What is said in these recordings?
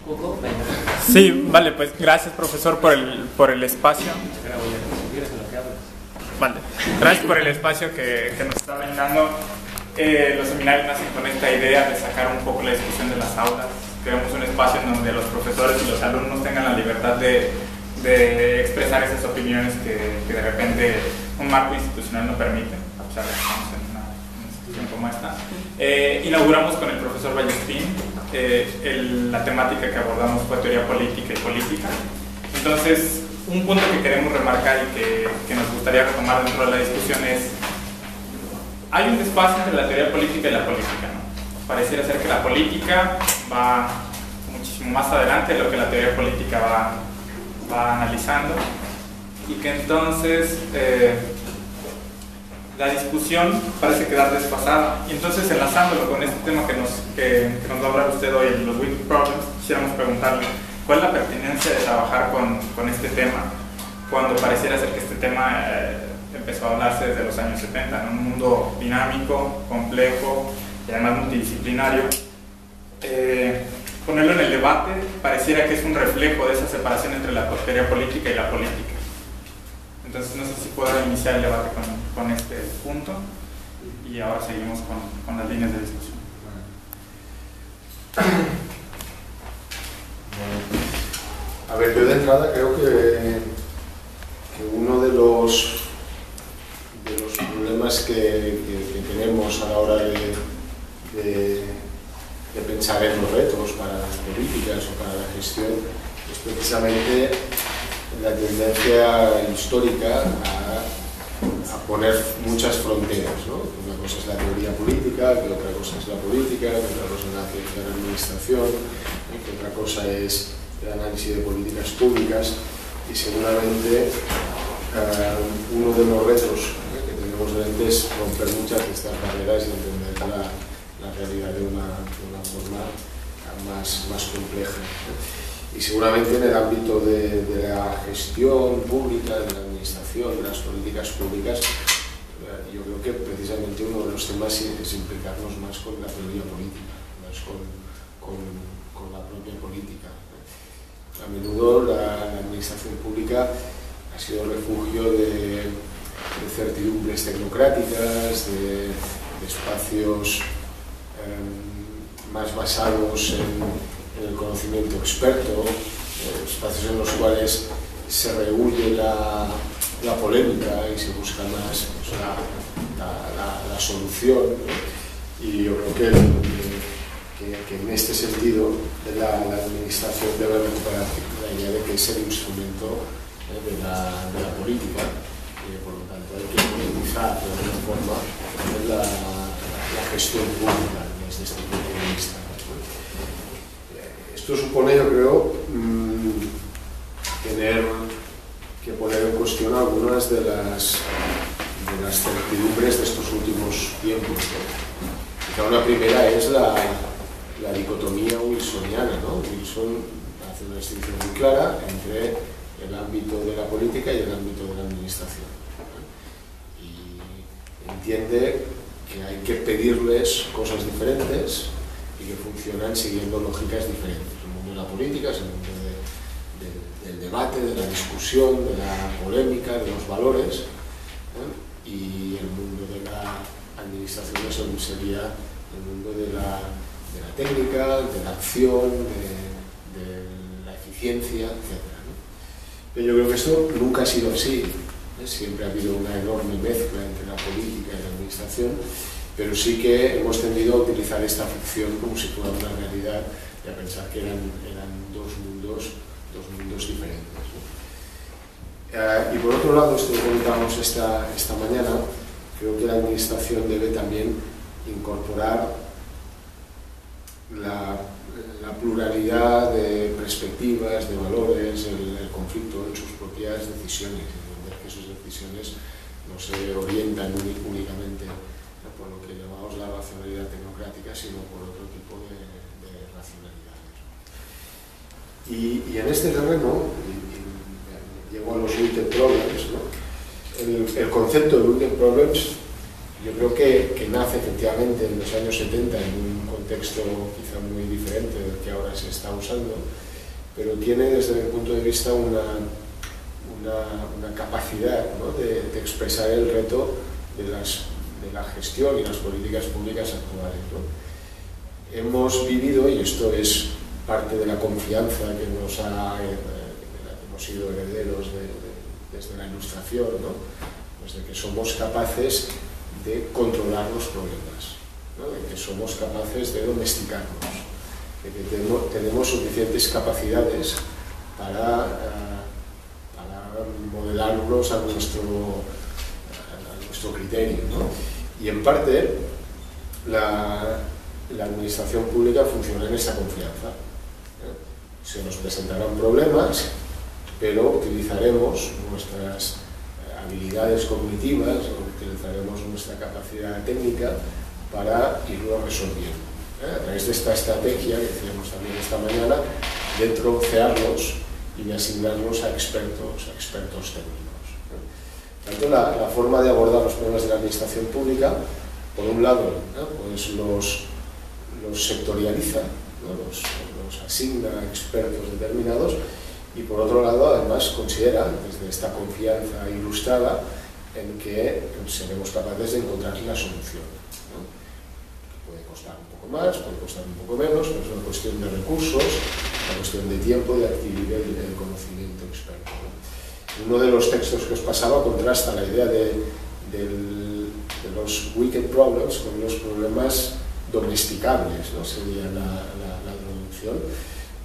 Hugo, venga. Sí, vale, pues gracias profesor por el espacio. Vale, gracias por el espacio que nos está brindando. Los seminarios nacen con esta idea de sacar un poco la discusión de las aulas. Queremos un espacio en donde los profesores y los alumnos tengan la libertad de expresar esas opiniones que de repente un marco institucional no permite, a pesar de que estamos en una institución como esta. Inauguramos con el profesor Ballestín. La temática que abordamos fue teoría política y política. Entonces, un punto que queremos remarcar y que nos gustaría retomar dentro de la discusión es: hay un desfase entre la teoría política y la política, ¿no? Pareciera ser que la política va muchísimo más adelante de lo que la teoría política va analizando, y que entonces la discusión parece quedar desfasada. Y entonces, enlazándolo con este tema que nos va a hablar usted hoy, los Wicked Problems, quisiéramos preguntarle cuál es la pertinencia de trabajar con este tema, cuando pareciera ser que este tema empezó a hablarse desde los años 70, en un mundo dinámico, complejo y además multidisciplinario. Ponerlo en el debate pareciera que es un reflejo de esa separación entre la teoría política y la política. Entonces, no sé si puedo iniciar el debate con este punto, y ahora seguimos con las líneas de discusión. A ver, yo de entrada creo que uno de los problemas que tenemos a la hora de pensar en los retos para las políticas o para la gestión es precisamente la tendencia histórica a poner muchas fronteras, ¿no? Una cosa es la teoría política, que otra cosa es la política, que otra cosa es la ciencia de la administración, que otra cosa es el análisis de políticas públicas, y seguramente uno de los retos que tenemos delante es romper muchas de estas barreras y entender la realidad de una forma más compleja. Y seguramente en el ámbito de la gestión pública, de la administración, de las políticas públicas, yo creo que precisamente uno de los temas es implicarnos más con la teoría política, más con la propia política. A menudo la administración pública ha sido refugio de certidumbres tecnocráticas, de espacios más basados en el conocimiento experto, espacios en los cuales se rehuye la polémica y se busca más la solución. Y yo creo que en este sentido la administración debe recuperar la idea de que es el instrumento de la política, y por lo tanto hay que politizar de alguna forma la gestión pública desde este punto de vista. Esto supone, yo creo, tener que poner en cuestión algunas de las certidumbres de estos últimos tiempos, ¿no? Una primera es la dicotomía wilsoniana, ¿no? Wilson hace una distinción muy clara entre el ámbito de la política y el ámbito de la administración, ¿no? Y entiende que hay que pedirles cosas diferentes y que funcionan siguiendo lógicas diferentes. El mundo de la política es el mundo del debate, de la discusión, de la polémica, de los valores, y el mundo de la administración sería el mundo de la técnica, de la acción, de la eficiencia, etc., ¿no? Pero yo creo que esto nunca ha sido así, siempre ha habido una enorme mezcla entre la política y la administración, pero sí que hemos tendido a utilizar esta ficción como si fuera una realidad y a pensar que eran dos mundos diferentes, ¿no? Y por otro lado, esto que comentábamos esta mañana, creo que la administración debe también incorporar la pluralidad de perspectivas, de valores, el conflicto en sus propias decisiones, entender que sus decisiones no se orientan únicamente por lo que llamamos la racionalidad tecnocrática, sino por otro tipo de racionalidades. Y en este terreno, llego a los Wicked Problems, ¿no? El concepto de Wicked Problems yo creo que nace efectivamente en los años 70 en un contexto quizá muy diferente del que ahora se está usando, pero tiene desde mi punto de vista una capacidad, ¿no?, de expresar el reto de la gestión y las políticas públicas actuales, ¿no? Hemos vivido, y esto es parte de la confianza que de la que hemos sido herederos desde la Ilustración, ¿no?, pues de que somos capaces de controlar los problemas, ¿no?, de que somos capaces de domesticarlos, de que tenemos suficientes capacidades para modelarlos a nuestro criterio, ¿no? Y en parte la administración pública funciona en esa confianza, ¿eh? Se nos presentarán problemas, pero utilizaremos nuestras habilidades cognitivas, utilizaremos nuestra capacidad técnica para irlo resolviendo, ¿eh? A través de esta estrategia que decíamos también esta mañana, de trocearlos y de asignarlos a expertos técnicos, ¿eh? Tanto la forma de abordar los problemas de la administración pública, por un lado, ¿no?, pues los sectorializa, ¿no?, los asigna a expertos determinados, y por otro lado, además, considera, desde esta confianza ilustrada, en que seremos capaces de encontrar la solución, ¿no? Puede costar un poco más, puede costar un poco menos, pero es una cuestión de recursos, una cuestión de tiempo, de adquirir el conocimiento experto, ¿no? Uno de los textos que os pasaba contrasta la idea de los wicked problems con los problemas domesticables, ¿no?, sería la traducción.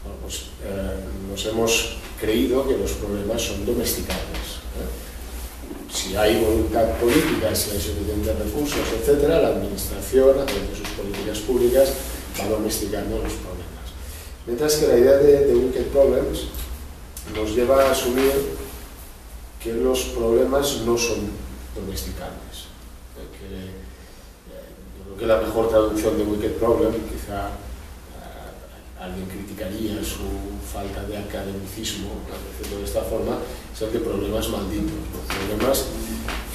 Bueno, pues, nos hemos creído que los problemas son domesticables, ¿eh? Si hay voluntad política, si hay suficientes recursos, etc., la administración, a través de sus políticas públicas, va domesticando los problemas. Mientras que la idea de wicked problems nos lleva a asumir que los problemas no son domesticables. Yo creo que la mejor traducción de wicked problem, quizá alguien criticaría su falta de academicismo, de esta forma, es el de problemas malditos, ¿no? Problemas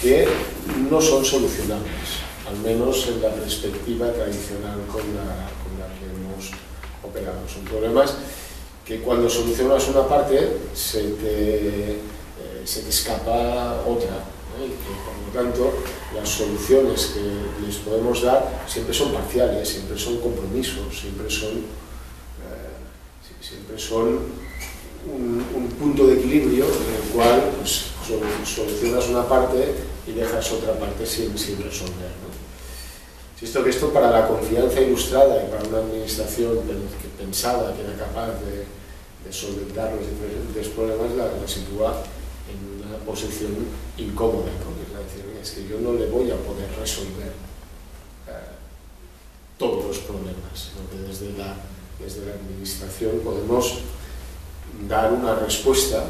que no son solucionables, al menos en la perspectiva tradicional con la que hemos operado. Son problemas que cuando solucionas una parte se te escapa otra, ¿no? Y que por lo tanto las soluciones que les podemos dar siempre son parciales, siempre son compromisos, siempre son un punto de equilibrio en el cual pues, solucionas una parte y dejas otra parte sin resolver, ¿no? Insisto que esto, para la confianza ilustrada y para una administración que pensaba que era capaz de solventar los diferentes problemas, la sitúa en una posición incómoda, porque es decir, es que yo no le voy a poder resolver todos los problemas, sino que desde la administración podemos dar una respuesta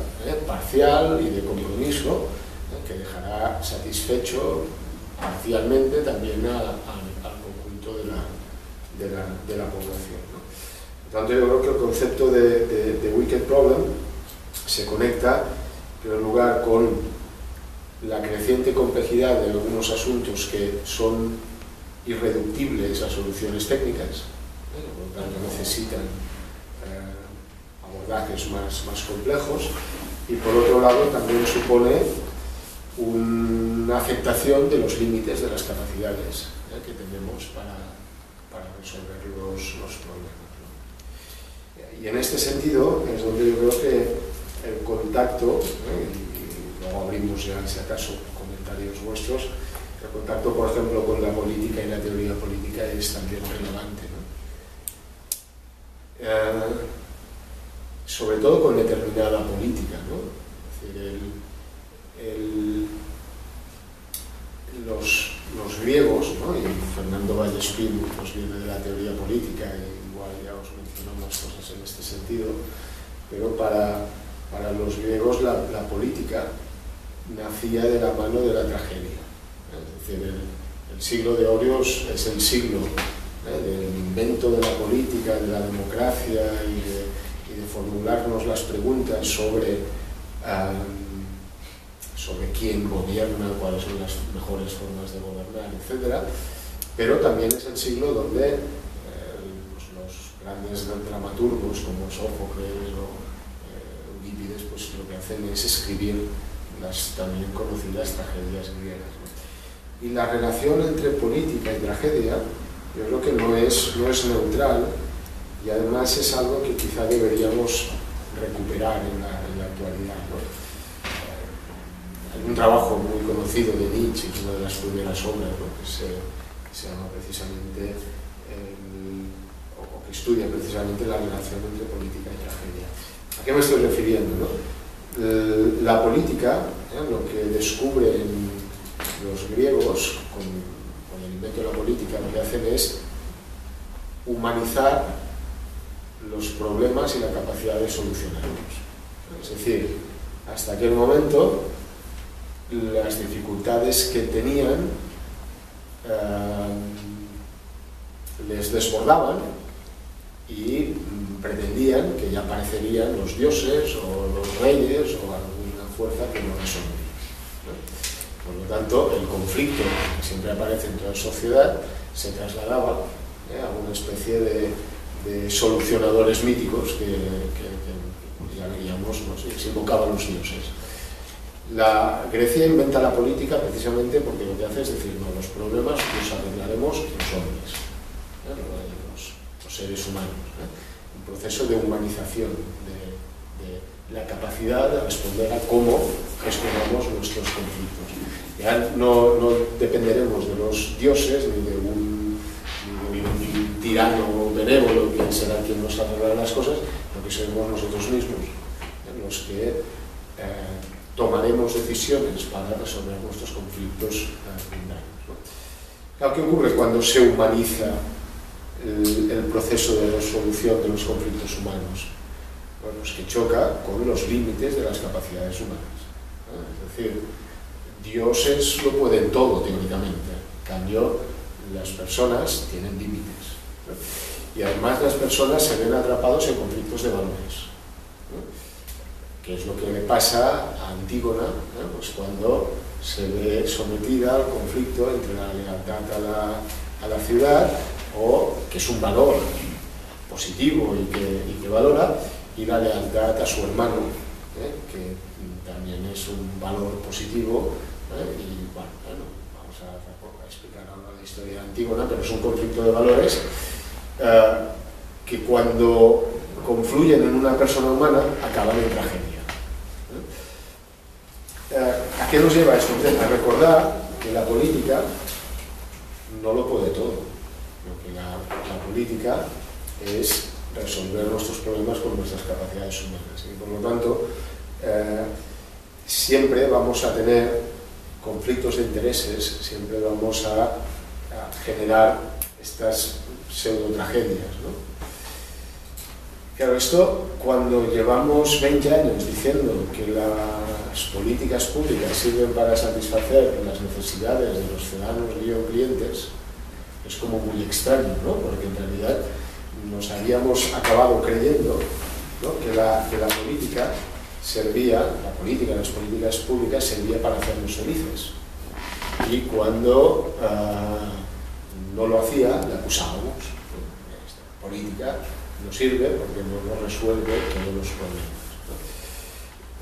parcial y de compromiso que dejará satisfecho parcialmente también al conjunto de la población, ¿no? Por tanto, yo creo que el concepto de wicked problem se conecta en primer lugar con la creciente complejidad de algunos asuntos que son irreductibles a soluciones técnicas, por lo tanto necesitan abordajes más complejos, y por otro lado también supone una aceptación de los límites de las capacidades que tenemos para resolver los problemas, ¿no? Y en este sentido es donde yo creo que el contacto, y luego abrimos ya si acaso comentarios vuestros, el contacto por ejemplo con la política y la teoría política es también relevante, ¿no? Sobre todo con determinada política, ¿no? Es decir, los griegos, ¿no? Y Fernando Vallespín pues viene de la teoría política, y igual ya os mencionamos cosas en este sentido, pero para los griegos la política nacía de la mano de la tragedia. Es decir, el siglo de Orios es el siglo del invento de la política, de la democracia y de formularnos las preguntas sobre quién gobierna, cuáles son las mejores formas de gobernar, etc. Pero también es el siglo donde grandes dramaturgos como Sófocles o Eurípides, pues lo que hacen es escribir las también conocidas tragedias griegas, ¿no? Y la relación entre política y tragedia, yo creo que no es neutral, y además es algo que quizá deberíamos recuperar en la actualidad, ¿no? Hay un trabajo muy conocido de Nietzsche, que es una de las primeras obras, ¿no? que se llama precisamente, o que estudia precisamente la relación entre política y tragedia. ¿A qué me estoy refiriendo, no? La política, lo que descubren los griegos con el invento de la política, lo que hacen es humanizar los problemas y la capacidad de solucionarlos. Es decir, hasta aquel momento las dificultades que tenían les desbordaban y pretendían que ya aparecerían los dioses o los reyes o alguna fuerza que no resolvería, ¿no? Por lo tanto, el conflicto que siempre aparece en toda sociedad se trasladaba a una especie de solucionadores míticos que ya veíamos, ¿no? Se invocaban los dioses. La Grecia inventa la política precisamente porque lo que hace es decir, no, los problemas los arreglaremos los hombres, los seres humanos, un proceso de humanización de la capacidad de responder a cómo gestionamos nuestros conflictos. Ya no dependeremos de los dioses ni de un tirano benévolo que será quien nos arreglará las cosas, sino que seremos nosotros mismos los que tomaremos decisiones para resolver nuestros conflictos internos, ¿no? Claro, ¿qué ocurre cuando se humaniza el proceso de resolución de los conflictos humanos? Bueno, pues que choca con los límites de las capacidades humanas, ¿no? Es decir, dioses lo pueden todo teóricamente, en cambio las personas tienen límites, ¿no? Y además las personas se ven atrapados en conflictos de valores, ¿no? Que es lo que le pasa a Antígona, ¿no? Pues cuando se ve sometida al conflicto entre la lealtad a la ciudad, o que es un valor positivo y que valora, y la lealtad a su hermano, que también es un valor positivo, y bueno, vamos a explicar ahora la historia de Antígona, pero es un conflicto de valores que cuando confluyen en una persona humana acaban en tragedia. ¿A qué nos lleva esto? A recordar que la política no lo puede todo. Que la política es resolver nuestros problemas con nuestras capacidades humanas. Y por lo tanto, siempre vamos a tener conflictos de intereses, siempre vamos a generar estas pseudo-tragedias, ¿no? Claro, esto cuando llevamos 20 años diciendo que las políticas públicas sirven para satisfacer las necesidades de los ciudadanos y clientes, es como muy extraño, ¿no? Porque en realidad nos habíamos acabado creyendo, ¿no? que la política servía, las políticas públicas servía para hacernos felices. Y cuando no lo hacía, le acusábamos. Esta política no sirve porque no nos resuelve todos los problemas, ¿no?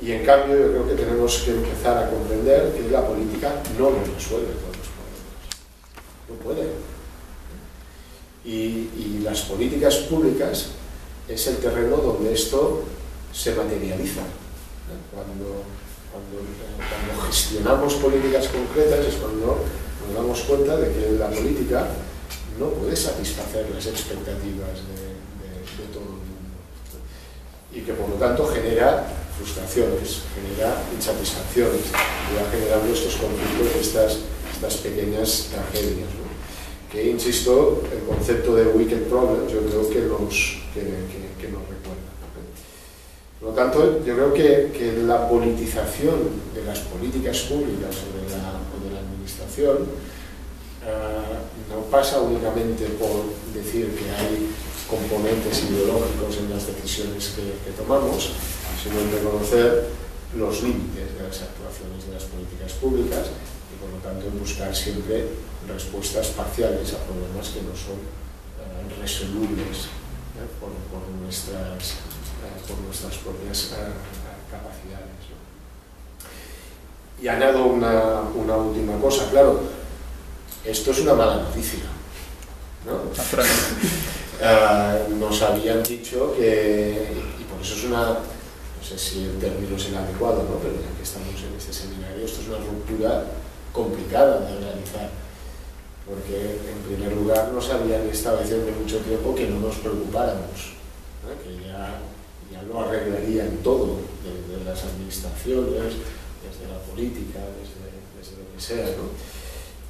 Y en cambio yo creo que tenemos que empezar a comprender que la política no nos resuelve todos los problemas. No puede. Y las políticas públicas es el terreno donde esto se materializa. Cuando gestionamos políticas concretas es cuando nos damos cuenta de que la política no puede satisfacer las expectativas de todo el mundo, y que por lo tanto genera frustraciones, genera insatisfacciones, y va generando estos conflictos, estas pequeñas tragedias, ¿no? Que, insisto, el concepto de wicked problems yo creo que nos recuerda. Por lo tanto, yo creo que la politización de las políticas públicas o de la administración no pasa únicamente por decir que hay componentes ideológicos en las decisiones que tomamos, sino en reconocer los límites de las actuaciones de las políticas públicas y, por lo tanto, en buscar siempre respuestas parciales a problemas que no son resolubles por nuestras propias capacidades, ¿no? Y añado una última cosa, claro, esto es una mala noticia, ¿no? Nos habían dicho que, y por eso es una, no sé si el término es el adecuado, ¿no? Pero ya que estamos en este seminario, esto es una ruptura complicada de realizar, porque en primer lugar nos habían estado diciendo mucho tiempo que no nos preocupáramos, ¿no? Que ya lo arreglarían todo, desde las administraciones, desde la política, desde lo que sea, ¿no?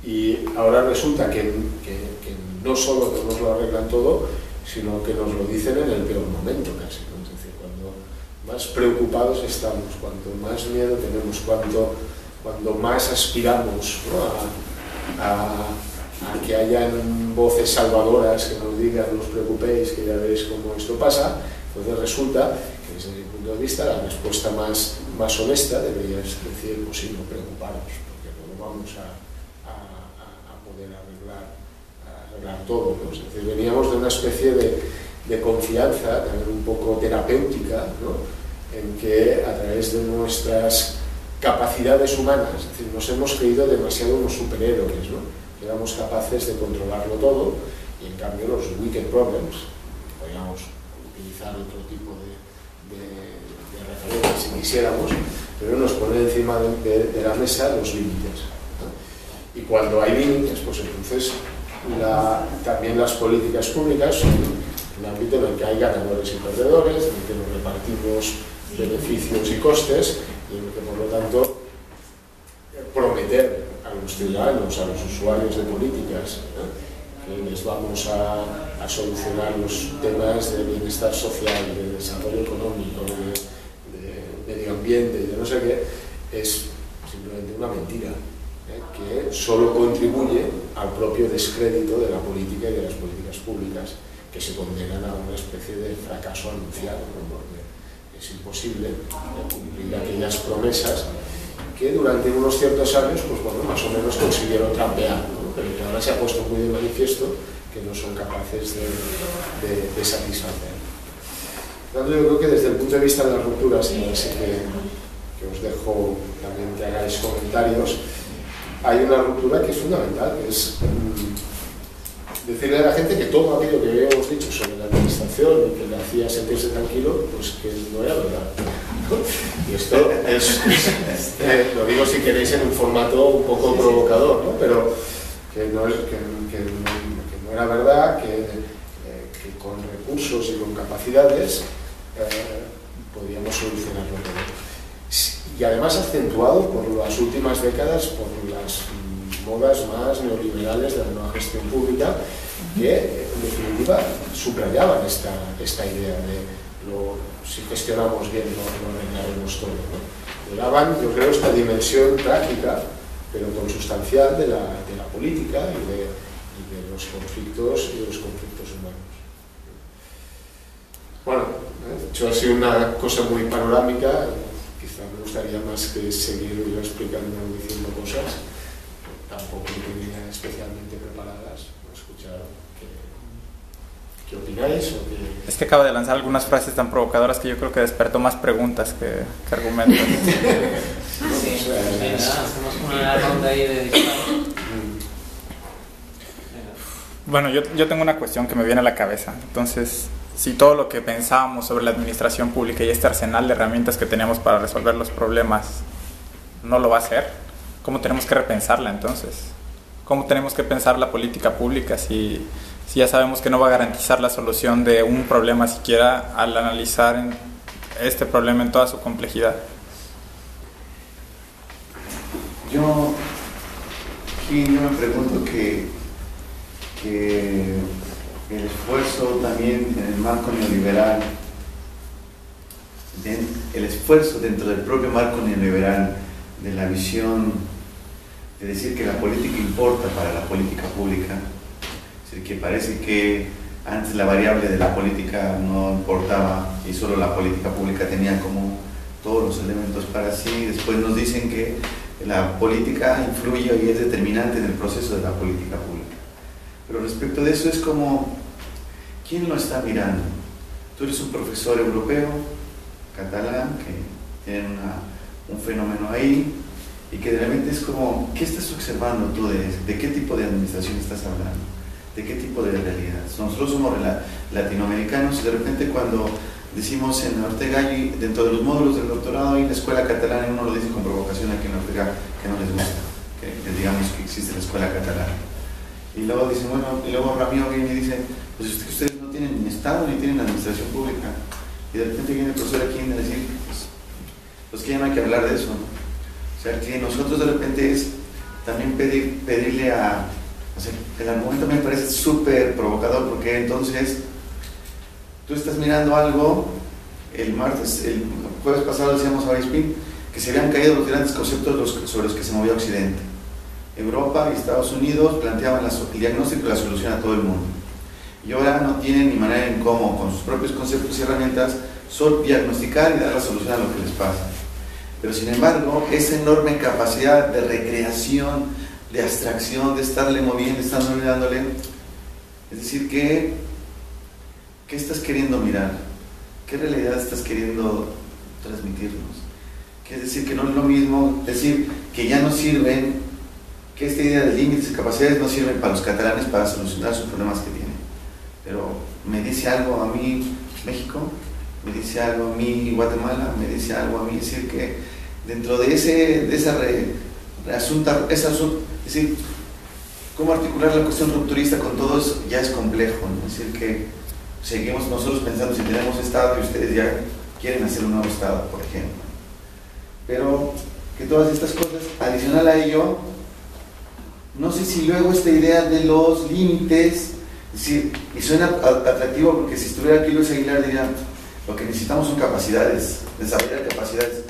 Y ahora resulta que no solo no nos lo arreglan todo, sino que nos lo dicen en el peor momento casi, ¿no? Es decir, cuando más preocupados estamos, cuanto más miedo tenemos, cuando más aspiramos, ¿no? a que hayan voces salvadoras que nos digan no os preocupéis, que ya veréis cómo esto pasa. Entonces resulta que desde mi punto de vista la respuesta más honesta debería decir, pues sí, no preocuparos, porque no lo vamos a poder arreglar todo, ¿no? Es decir, veníamos de una especie de confianza, también un poco terapéutica, ¿no? En que a través de nuestras capacidades humanas, es decir, nos hemos creído demasiado unos superhéroes, ¿no? Que éramos capaces de controlarlo todo, y en cambio los wicked problems, podríamos utilizar otro tipo de referencias si quisiéramos, pero nos pone encima de la mesa los límites, ¿no? Y cuando hay límites, pues entonces también las políticas públicas son un ámbito en el que hay ganadores y perdedores, en el que nos repartimos beneficios y costes, y en el que por lo tanto prometer a los ciudadanos, a los usuarios de políticas, que les vamos a solucionar los temas de bienestar social, de desarrollo económico, de medio ambiente y de no sé qué, es simplemente una mentira, que solo contribuye al propio descrédito de la política y de las políticas públicas, que se condenan a una especie de fracaso anunciado, ¿no? Porque es imposible cumplir aquellas promesas que durante unos ciertos años, pues bueno, más o menos consiguieron trampear, ¿no? Pero que ahora se ha puesto muy de manifiesto que no son capaces de satisfacer. Por tanto, yo creo que desde el punto de vista de las rupturas, y así que os dejo también que hagáis comentarios, hay una ruptura que es fundamental, que es decirle a la gente que todo aquello que habíamos dicho sobre la administración y que le hacía sentirse tranquilo, pues que no era verdad, ¿no? Y esto lo digo si queréis en un formato un poco provocador, ¿no? Pero que no era verdad, que con recursos y con capacidades podíamos solucionarlo todo. Y además acentuado por las últimas décadas, por las modas más neoliberales de la nueva gestión pública, que en definitiva subrayaban esta idea de si gestionamos bien no arreglaremos todo, ¿no? Le daban, yo creo, esta dimensión práctica, pero consustancial de la política y de los conflictos humanos. Bueno, hecho así una cosa muy panorámica. Quizá me gustaría más que seguir explicando o diciendo cosas que tampoco tenía especialmente preparadas. Escuchar qué opináis o qué... Es que acabo de lanzar algunas frases tan provocadoras que yo creo que despertó más preguntas que argumentos. Sí, hacemos una ronda ahí de disparos. Bueno, yo tengo una cuestión que me viene a la cabeza. Entonces, si todo lo que pensábamos sobre la administración pública y este arsenal de herramientas que tenemos para resolver los problemas no lo va a hacer, ¿cómo tenemos que repensarla entonces? ¿Cómo tenemos que pensar la política pública si ya sabemos que no va a garantizar la solución de un problema siquiera al analizar este problema en toda su complejidad? Yo me pregunto que el esfuerzo también en el marco neoliberal, el esfuerzo dentro del propio marco neoliberal de la visión de decir que la política importa para la política pública, es decir, que parece que antes la variable de la política no importaba y solo la política pública tenía como todos los elementos para sí. Después nos dicen que la política influye y es determinante en el proceso de la política pública. Pero respecto de eso es como, ¿quién lo está mirando? Tú eres un profesor europeo, catalán, que tiene un fenómeno ahí, y que de repente es como, ¿qué estás observando tú de qué tipo de administración estás hablando? ¿De qué tipo de realidad? Nosotros somos latinoamericanos y de repente cuando decimos en Ortega, y dentro de los módulos del doctorado y la escuela catalana, uno lo dice con provocación aquí en Ortega, que no les gusta, que digamos que existe la escuela catalana. Y luego dicen, bueno, y luego Ramiro viene y dice, pues ustedes no tienen ni Estado ni tienen administración pública. Y de repente viene el profesor aquí a decir, pues que ya no hay que hablar de eso, ¿no? O sea, que nosotros de repente es también pedirle a... O sea, el argumento me parece súper provocador, porque entonces tú estás mirando algo, el jueves pasado decíamos a Weispin que se habían caído los grandes conceptos sobre los que se movía Occidente. Europa y Estados Unidos planteaban el diagnóstico y la solución a todo el mundo. Y ahora no tienen ni manera en cómo, con sus propios conceptos y herramientas, solo diagnosticar y dar la solución a lo que les pasa. Pero sin embargo, esa enorme capacidad de recreación, de abstracción, de estarle moviendo, de estarle mirándole, es decir, ¿qué estás queriendo mirar? ¿Qué realidad estás queriendo transmitirnos? Que es decir, que no es lo mismo decir que ya no sirven, que esta idea de límites y capacidades no sirven para los catalanes para solucionar sus problemas que tienen. Pero me dice algo a mí México, me dice algo a mí Guatemala, me dice algo a mí, es decir, que dentro de ese asunto, es decir, cómo articular la cuestión rupturista con todo eso ya es complejo, ¿no? Es decir, que seguimos nosotros pensando si tenemos Estado y ustedes ya quieren hacer un nuevo Estado, por ejemplo. Pero que todas estas cosas, adicional a ello, no sé si luego esta idea de los límites, es decir, y suena atractivo porque si estuviera aquí Luis Aguilar diría, lo que necesitamos son capacidades, desarrollar capacidades,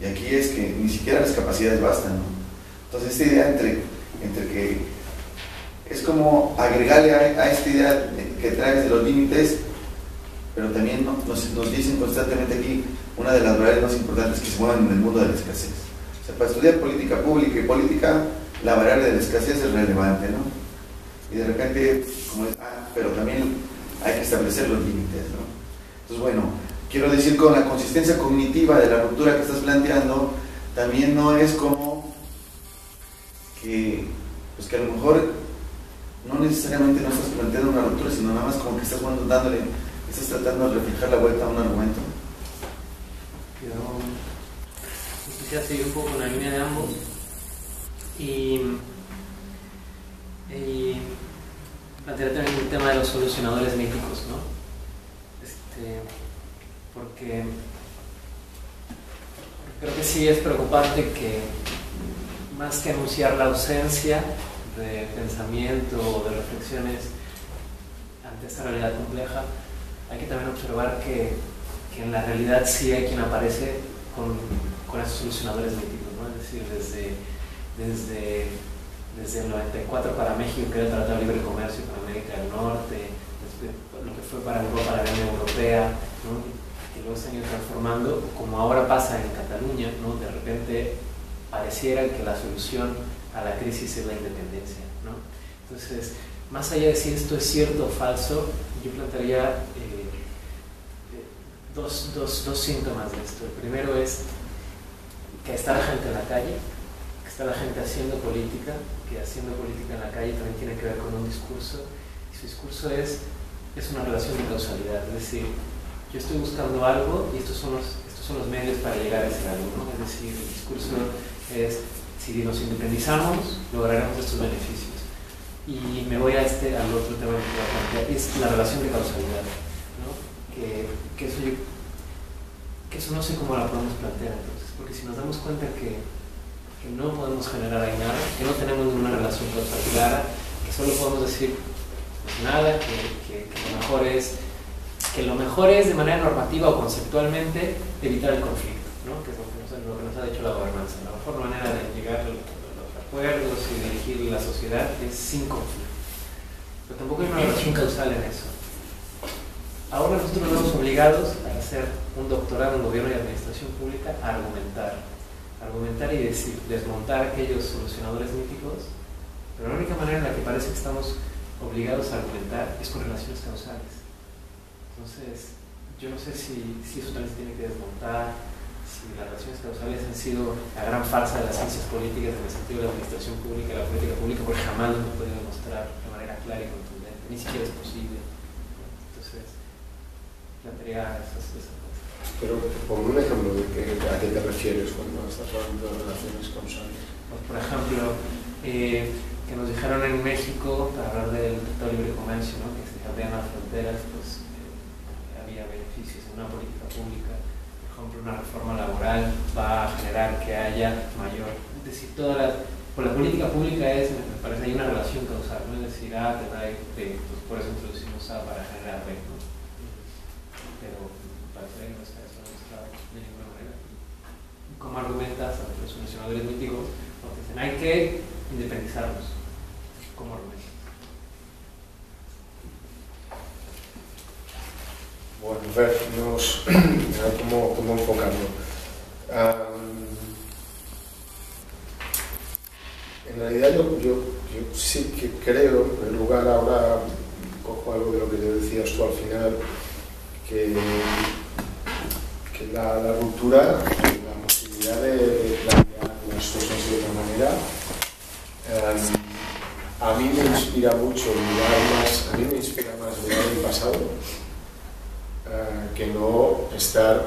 y aquí es que ni siquiera las capacidades bastan, ¿no? Entonces esta idea entre que es como agregarle a esta idea que traes de los límites, pero también nos dicen constantemente aquí una de las variables más importantes que se mueven en el mundo de la escasez. O sea, para estudiar política pública y política, la variable de la escasez es relevante, ¿no? Y de repente, como es, pero también hay que establecer los límites, ¿no? Entonces, bueno, quiero decir, con la consistencia cognitiva de la ruptura que estás planteando, también no es como que, pues que a lo mejor no necesariamente no estás planteando una ruptura, sino nada más como que estás estás tratando de reflejar la vuelta a un argumento. Yo quisiera seguir un poco con la línea de ambos y plantear también el tema de los solucionadores míticos, ¿no? Porque creo que sí es preocupante que más que anunciar la ausencia de pensamiento o de reflexiones ante esta realidad compleja, hay que también observar que en la realidad sí hay quien aparece con esos solucionadores míticos, ¿no? Es decir, desde el 94 para México, que era el Tratado de Libre Comercio con América del Norte, después lo que fue para Europa la Unión Europea, ¿no? Que luego se han ido transformando, como ahora pasa en Cataluña, ¿no? De repente pareciera que la solución a la crisis es la independencia, ¿no? Entonces, más allá de si esto es cierto o falso, yo plantearía dos síntomas de esto. El primero es que está la gente en la calle, que está la gente haciendo política, que haciendo política en la calle también tiene que ver con un discurso, y su discurso es una relación de causalidad, es decir, yo estoy buscando algo y estos son los medios para llegar a ese algo, ¿no? Es decir, el discurso es, si nos independizamos, lograremos estos beneficios. Y me voy al otro tema que voy a plantear, es la relación de causalidad, ¿no? Que eso no sé cómo la podemos plantear entonces, porque si nos damos cuenta que no podemos generar ahí nada, que no tenemos ninguna relación causal clara, que solo podemos decir pues nada, que lo mejor es de manera normativa o conceptualmente evitar el conflicto, ¿no? Que es lo que nos ha dicho la gobernanza. La mejor manera de llegar a los acuerdos y dirigir la sociedad es sin conflicto, pero tampoco hay una relación causal en eso. Ahora nosotros nos vemos obligados a hacer un doctorado en gobierno y administración pública a argumentar y decir, desmontar aquellos solucionadores míticos, pero la única manera en la que parece que estamos obligados a argumentar es con relaciones causales. Entonces, yo no sé si eso también se tiene que desmontar, si las relaciones causales han sido la gran farsa de las ciencias políticas en el sentido de la administración pública y la política pública, porque jamás lo hemos podido demostrar de manera clara y contundente, ni siquiera es posible. Entonces, plantearía esas cosas. Pero ponme un ejemplo de a qué te refieres cuando estás hablando de relaciones causales. Pues, por ejemplo, que nos dijeron en México, para hablar del Tratado de Libre Comercio, ¿no? Que se cambian las fronteras, pues había beneficios en una política pública. Por ejemplo, una reforma laboral va a generar que haya mayor... Es decir, por la política pública me parece, hay una relación causal, ¿no? Es decir, te da pues por eso introducimos A para generar B, ¿no? Pero parece que no está eso demostrado de ninguna manera. ¿Cómo argumentas a los nacionadores míticos? Porque dicen, hay que independizarnos. ¿Cómo argumentas? Bueno, a ver, cómo enfocarlo. En realidad yo sí que creo, en lugar ahora cojo algo de lo que te decías tú al final, que la ruptura, la posibilidad de plantear las cosas de otra manera, a mí me inspira mucho a mí me inspira más mirar el pasado que no estar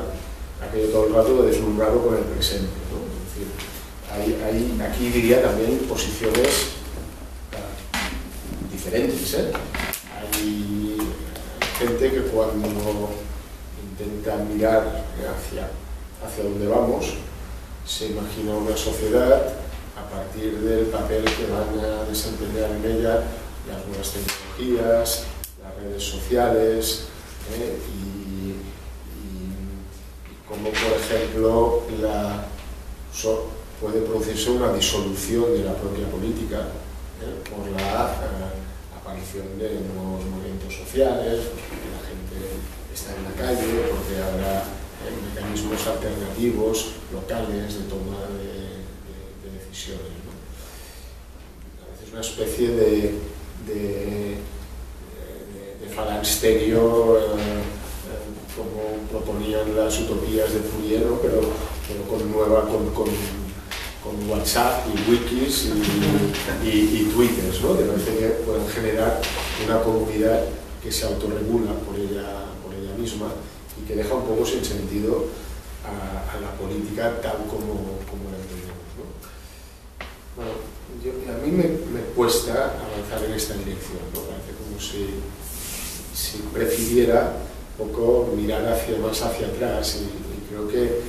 aquello todo el rato deslumbrado con el presente, ¿no? Es decir, aquí diría también posiciones diferentes, ¿eh? Hay gente que cuando intenta mirar hacia donde vamos se imagina una sociedad a partir del papel que van a desempeñar en ella las nuevas tecnologías, las redes sociales, y como por ejemplo puede producirse una disolución de la propia política por la aparición de nuevos movimientos sociales, porque la gente está en la calle, porque habrá mecanismos alternativos locales de toma de decisiones, ¿no? A veces una especie de falansterio, como proponían las utopías de Fourier, ¿no? pero con WhatsApp y wikis y twitters, ¿no? De que pueden generar una comunidad que se autorregula por ella misma y que deja un poco sin sentido a la política tal como la entendemos, ¿no? Bueno, a mí me cuesta avanzar en esta dirección, ¿no? Parece como si prefiriera un poco mirar más hacia atrás y creo que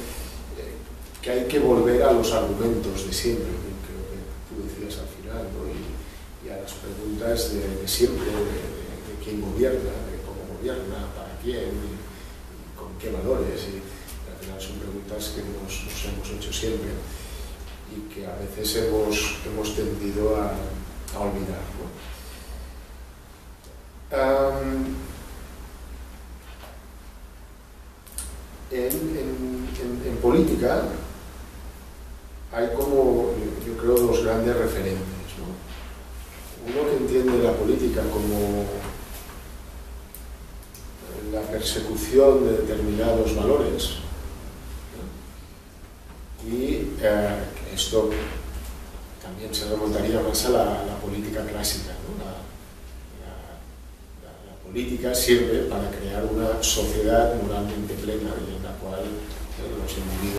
hay que volver a los argumentos de siempre, creo que tú decías al final, ¿no? y a las preguntas de siempre, de quién gobierna, de cómo gobierna, para quién, y con qué valores, y al final son preguntas que nos hemos hecho siempre y que a veces hemos tendido a olvidar, ¿no? En política hay como, yo creo, dos grandes referentes, ¿no? Uno que entiende la política como la persecución de determinados valores, ¿no? Y esto también se remontaría más a la política clásica, ¿no? La política sirve para crear una sociedad moralmente plena y en la cual los individuos